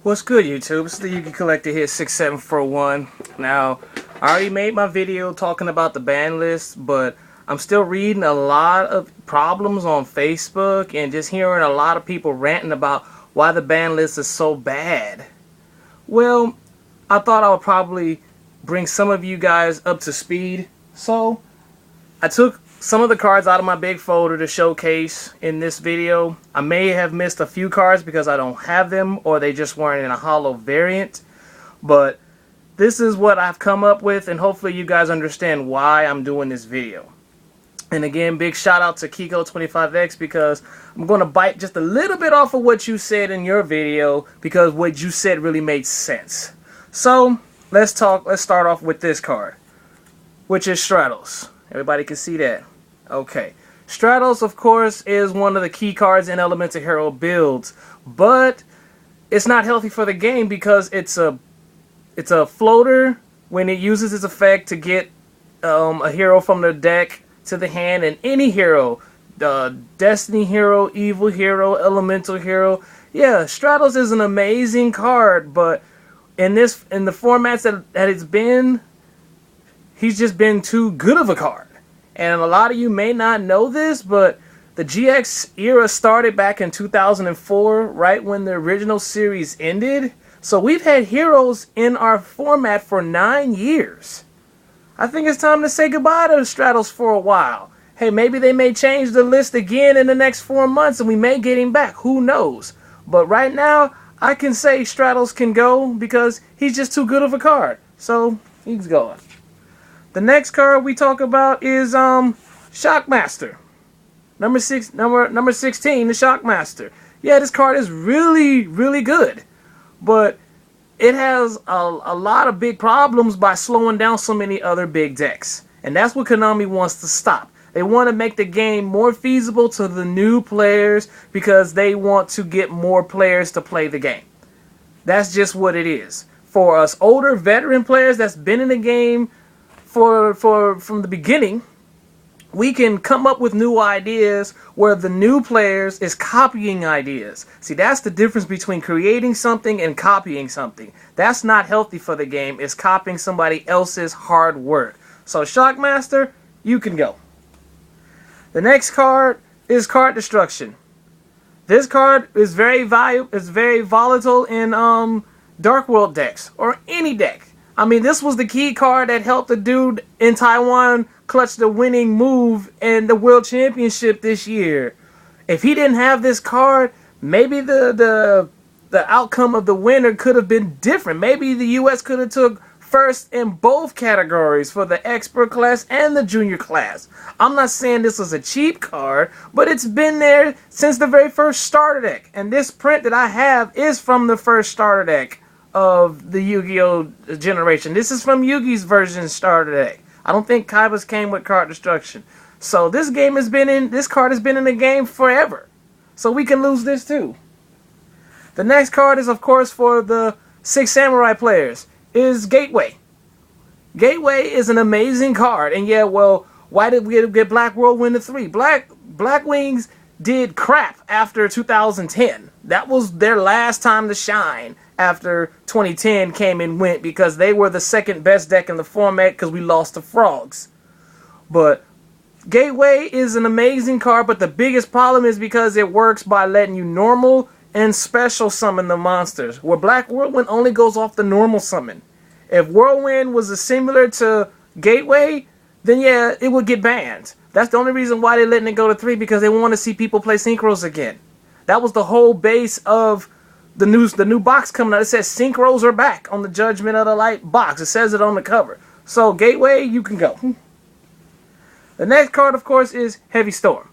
What's good, YouTube? It's the Yugi Collector here, 6741. Now, I already made my video talking about the ban list, but I'm still reading a lot of problems on Facebook and just hearing a lot of people ranting about why the ban list is so bad. Well, I thought I would probably bring some of you guys up to speed. So, I took some of the cards out of my big folder to showcase in this video. I may have missed a few cards because I don't have them or they just weren't in a holo variant. But this is what I've come up with, and hopefully you guys understand why I'm doing this video. And again, big shout out to Kiko25X because I'm going to bite just a little bit off of what you said in your video because what you said really made sense. So let's start off with this card, which is Stratos. Everybody can see that. Okay. Stratos, of course, is one of the key cards in Elemental Hero builds, but it's not healthy for the game because it's a floater when it uses its effect to get a hero from the deck to the hand, and any hero, Destiny hero, Evil hero, Elemental hero. Yeah, Stratos is an amazing card, but in the formats that it's been, he's just been too good of a card. And a lot of you may not know this, but the GX era started back in 2004, right when the original series ended. So we've had heroes in our format for 9 years. I think it's time to say goodbye to Stratos for a while. Hey, maybe they may change the list again in the next 4 months and we may get him back. Who knows? But right now, I can say Stratos can go because he's just too good of a card. So he's going. The next card we talk about is Shockmaster. Number 16, the Shockmaster. Yeah, this card is really, really good. But it has a lot of big problems by slowing down so many other big decks. And that's what Konami wants to stop. They want to make the game more feasible to the new players because they want to get more players to play the game. That's just what it is. For us older veteran players that's been in the game from the beginning, we can come up with new ideas where the new players is copying ideas. See, that's the difference between creating something and copying something. That's not healthy for the game. It's copying somebody else's hard work. So Shockmaster, you can go. The next card is Card Destruction. This card is very volatile in Dark World decks or any deck. I mean, this was the key card that helped the dude in Taiwan clutch the winning move in the World Championship this year. If he didn't have this card, maybe the outcome of the winner could have been different. Maybe the U.S. could have took first in both categories for the expert class and the junior class. I'm not saying this was a cheap card, but it's been there since the very first starter deck. And this print that I have is from the first starter deck of the Yu-Gi-Oh! Generation. This is from Yugi's version starter deck. I don't think Kaiba's came with Card Destruction. So this card has been in the game forever. So we can lose this too. The next card is, of course, for the 6 Samurai players, is Gateway. Gateway is an amazing card. And yeah, well, why did we get Black Whirlwind to 3? Black Wings did crap after 2010. That was their last time to shine after 2010 came and went because they were the second best deck in the format because we lost to Frogs. But Gateway is an amazing card, but the biggest problem is because it works by letting you normal and special summon the monsters, where Black Whirlwind only goes off the normal summon. If Whirlwind was similar to Gateway, then yeah, it would get banned. That's the only reason why they're letting it go to 3, because they want to see people play Synchros again. That was the whole base of the new box coming out. It says Synchros are back on the Judgment of the Light box. It says it on the cover. So Gateway, you can go. The next card, of course, is Heavy Storm.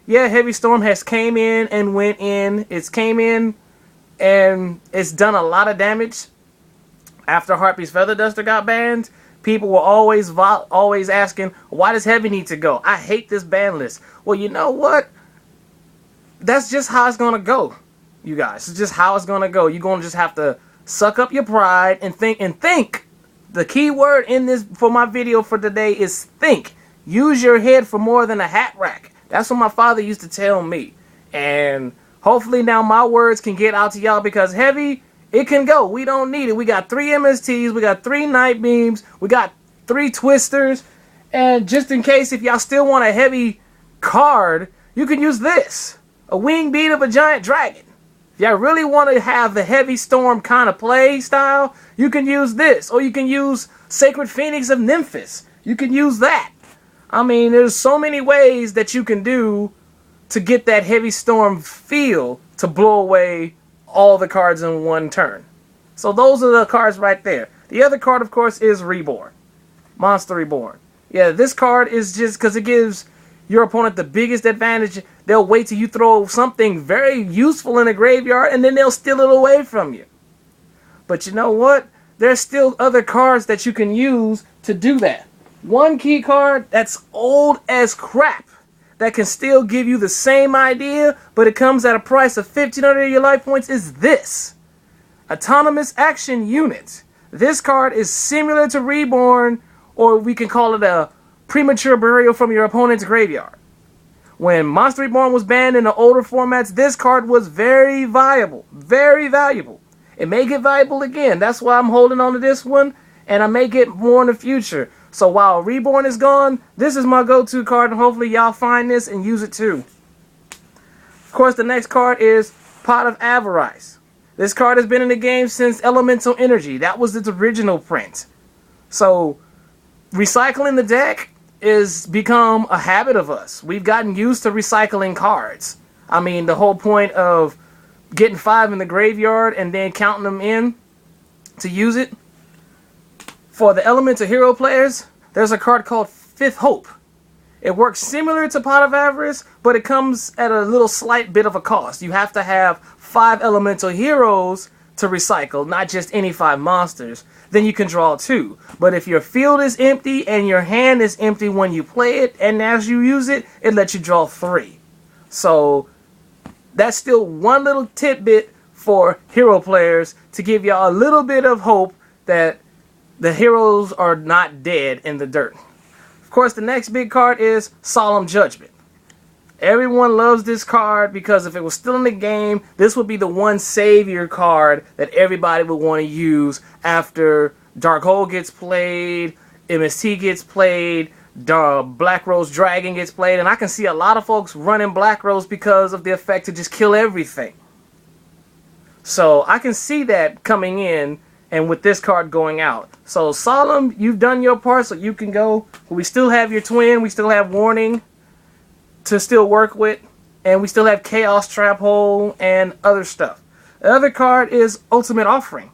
Yeah, Heavy Storm has came in and went in. It's came in and it's done a lot of damage. After Harpy's Feather Duster got banned, people were always asking, why does Heavy need to go? I hate this ban list. Well, you know what? That's just how it's going to go, you guys. It's just how it's going to go. You're going to just have to suck up your pride and think. The key word in this for my video for today is think. Use your head for more than a hat rack. That's what my father used to tell me. And hopefully now my words can get out to y'all because Heavy It can go. We don't need it. We got 3 MSTs. We got 3 Night Beams. We got 3 Twisters. And just in case, if y'all still want a heavy card, you can use this. A Wing Beat of a Giant Dragon. If y'all really want to have the Heavy Storm kind of play style, you can use this. Or you can use Sacred Phoenix of Memphis. You can use that. I mean, there's so many ways that you can do to get that Heavy Storm feel to blow away all the cards in one turn. So those are the cards right there. The other card, of course, is Reborn. Monster Reborn. Yeah, this card is just because it gives your opponent the biggest advantage. They'll wait till you throw something very useful in a graveyard, and then they'll steal it away from you. But you know what? There's still other cards that you can use to do that. One key card that's old as crap that can still give you the same idea, but it comes at a price of 1,500 of your life points is this. Autonomous Action Unit. This card is similar to Reborn, or we can call it a premature burial from your opponent's graveyard. When Monster Reborn was banned in the older formats, this card was very viable, very valuable. It may get valuable again. That's why I'm holding on to this one, and I may get more in the future. So while Reborn is gone, this is my go-to card, and hopefully y'all find this and use it too. Of course, the next card is Pot of Avarice. This card has been in the game since Elemental Energy. That was its original print. So recycling the deck is become a habit of us. We've gotten used to recycling cards. I mean, the whole point of getting 5 in the graveyard and then counting them in to use it. For the Elemental Hero players, there's a card called Fifth Hope. It works similar to Pot of Avarice, but it comes at a little slight bit of a cost. You have to have 5 Elemental Heroes to recycle, not just any 5 monsters. Then you can draw 2. But if your field is empty and your hand is empty when you play it, and as you use it, it lets you draw 3. So that's still one little tidbit for hero players to give y'all a little bit of hope that the heroes are not dead in the dirt. Of course, the next big card is Solemn Judgment. Everyone loves this card because if it was still in the game, this would be the one savior card that everybody would want to use after Dark Hole gets played, MST gets played, Black Rose Dragon gets played, and I can see a lot of folks running Black Rose because of the effect to just kill everything. So I can see that coming in, and with this card going out. So Solemn, you've done your part, so you can go. We still have your twin, we still have Warning to still work with, and we still have Chaos Trap Hole and other stuff. The other card is Ultimate Offering.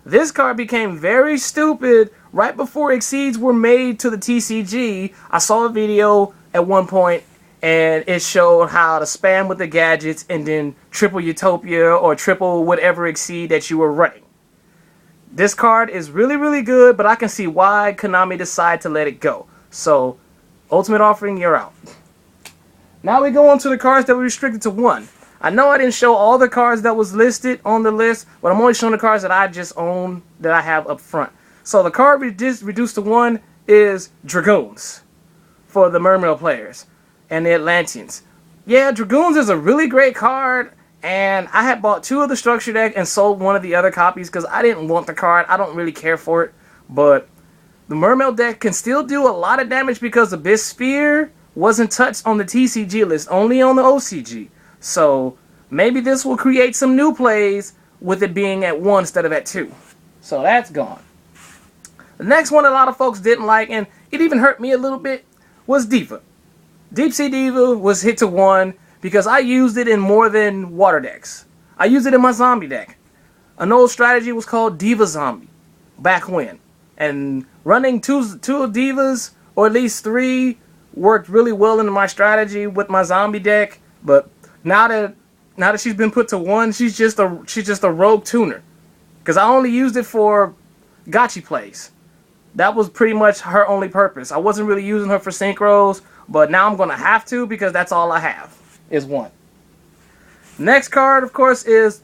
This card became very stupid right before Exceeds were made to the TCG. I saw a video at one point and it showed how to spam with the gadgets and then triple Utopia or triple whatever Exceed that you were running. This card is really, really good, but I can see why Konami decided to let it go. So, Ultimate Offering, you're out. Now we go on to the cards that were restricted to 1. I know I didn't show all the cards that was listed on the list, but I'm only showing the cards that I just own, that I have up front. So the card reduced to 1 is Dragoons for the Mermail players and the Atlanteans. Yeah, Dragoons is a really great card, and I had bought 2 of the structure deck and sold 1 of the other copies because I didn't want the card. I don't really care for it, but the Mermail deck can still do a lot of damage because Abyss Sphere wasn't touched on the TCG list, only on the OCG. So maybe this will create some new plays with it being at 1 instead of at 2. So that's gone. The next one a lot of folks didn't like, and it even hurt me a little bit, was Diva. Deep Sea Diva was hit to 1 because I used it in more than water decks. I used it in my zombie deck. An old strategy was called Diva Zombie back when. And running two Divas, or at least 3, worked really well into my strategy with my zombie deck, but now that she's been put to 1, she's just a rogue tuner. Because I only used it for gotcha plays. That was pretty much her only purpose. I wasn't really using her for synchros, but now I'm gonna have to because that's all I have is 1. Next card, of course, is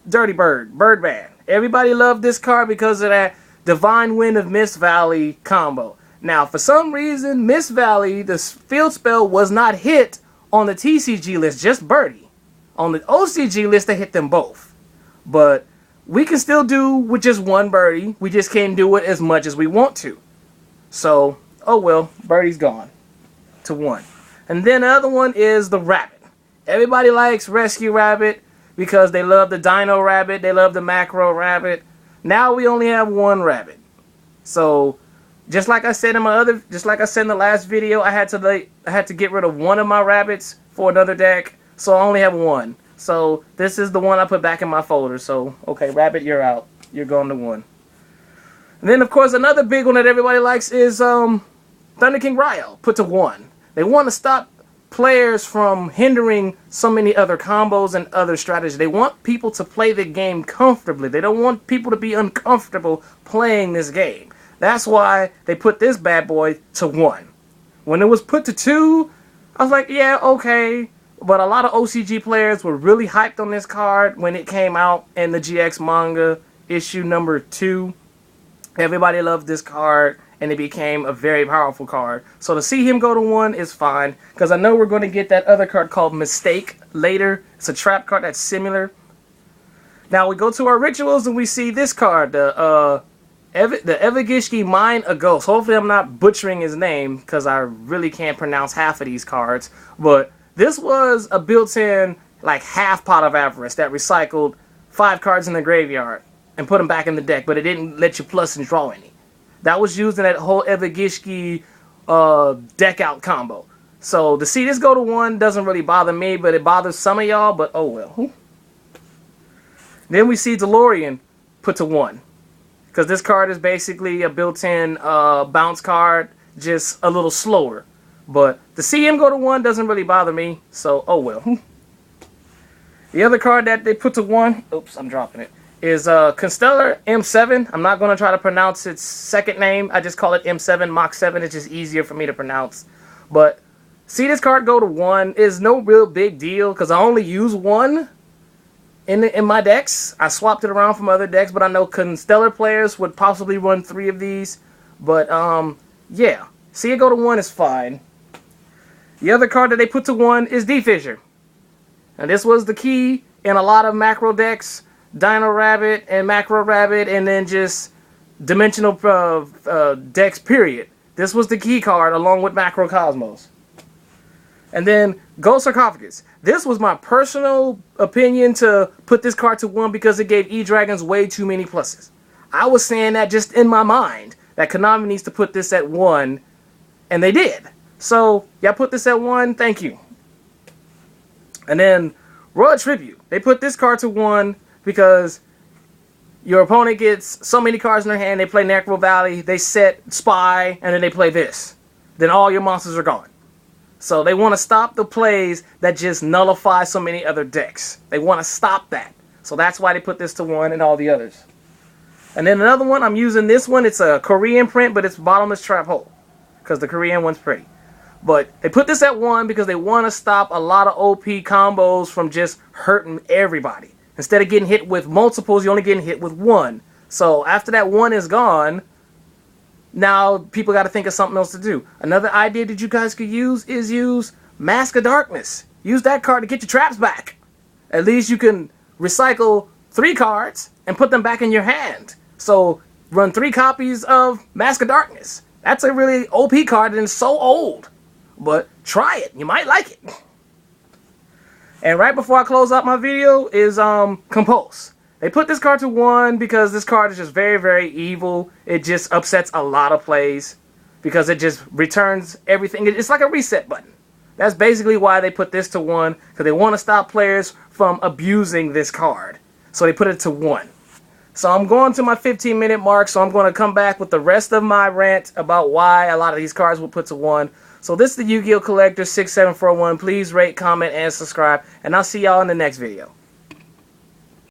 Dirty Bird, Birdman. Everybody loved this card because of that Divine Wind of Mist Valley combo. Now, for some reason, Mist Valley, the field spell, was not hit on the TCG list, just Birdie. On the OCG list, they hit them both. But we can still do with just one birdie. We just can't do it as much as we want to. So, oh well, birdie's gone to 1. And then the other one is the rabbit. Everybody likes Rescue Rabbit because they love the Dino Rabbit, they love the Macro Rabbit. Now we only have 1 rabbit. So, just like I said in the last video, I had to get rid of one of my rabbits for another deck. So I only have 1. So this is the one I put back in my folder. So, okay, rabbit, you're out. You're going to 1. And then, of course, another big one that everybody likes is Thunder King Ryo, put to 1. They want to stop players from hindering so many other combos and other strategies. They want people to play the game comfortably. They don't want people to be uncomfortable playing this game. That's why they put this bad boy to 1. When it was put to 2, I was like, yeah, okay. But a lot of OCG players were really hyped on this card when it came out in the GX manga issue number 2. Everybody loved this card, and it became a very powerful card. So to see him go to 1 is fine, because I know we're going to get that other card called Mistake later. It's a trap card that's similar. Now we go to our rituals, and we see this card, the Evagishki Mine a Ghost. Hopefully I'm not butchering his name, because I really can't pronounce half of these cards. But this was a built-in, like, half Pot of Avarice that recycled 5 cards in the graveyard and put them back in the deck, but it didn't let you plus and draw any. That was used in that whole Evagishki deck out combo. So to see this go to 1 doesn't really bother me, but it bothers some of y'all, but oh well. Then we see DeLorean put to 1. Because this card is basically a built-in bounce card, just a little slower. But to see him go to 1 doesn't really bother me, so oh well. The other card that they put to 1, oops, I'm dropping it, is Constellar M7. I'm not going to try to pronounce its second name. I just call it M7, Mach 7. It's just easier for me to pronounce. But see this card go to 1 is no real big deal, because I only use 1 in my decks. I swapped it around from other decks, but I know Constellar players would possibly run 3 of these. But yeah, see it go to 1 is fine. The other card that they put to 1 is D-Fissure. And this was the key in a lot of macro decks. Dino Rabbit and Macro Rabbit, and then just dimensional decks, period. This was the key card along with Macro Cosmos. And then Gold Sarcophagus. This was my personal opinion to put this card to 1 because it gave E-Dragons way too many pluses. I was saying that just in my mind, that Konami needs to put this at 1, and they did. So, y'all put this at 1, thank you. And then Royal Tribute. They put this card to 1 because your opponent gets so many cards in their hand, they play Necro Valley, they set Spy, and then they play this. Then all your monsters are gone. So they want to stop the plays that just nullify so many other decks. They want to stop that. So that's why they put this to 1 and all the others. And then another one, I'm using this one. It's a Korean print, but it's Bottomless Trap Hole, because the Korean one's pretty. But they put this at 1 because they want to stop a lot of OP combos from just hurting everybody. Instead of getting hit with multiples, you're only getting hit with 1. So after that 1 is gone, now people got to think of something else to do. Another idea that you guys could use is use Mask of Darkness. Use that card to get your traps back. At least you can recycle 3 cards and put them back in your hand. So run 3 copies of Mask of Darkness. That's a really OP card and it's so old. But try it. You might like it. And right before I close out my video is Compulse. They put this card to 1 because this card is just very, very evil. It just upsets a lot of plays because it just returns everything. It's like a reset button. That's basically why they put this to 1, because they want to stop players from abusing this card. So they put it to 1. So I'm going to my 15-minute mark, so I'm going to come back with the rest of my rant about why a lot of these cards were put to 1. So this is the Yu-Gi-Oh! Collector 6741. Please rate, comment, and subscribe. And I'll see y'all in the next video.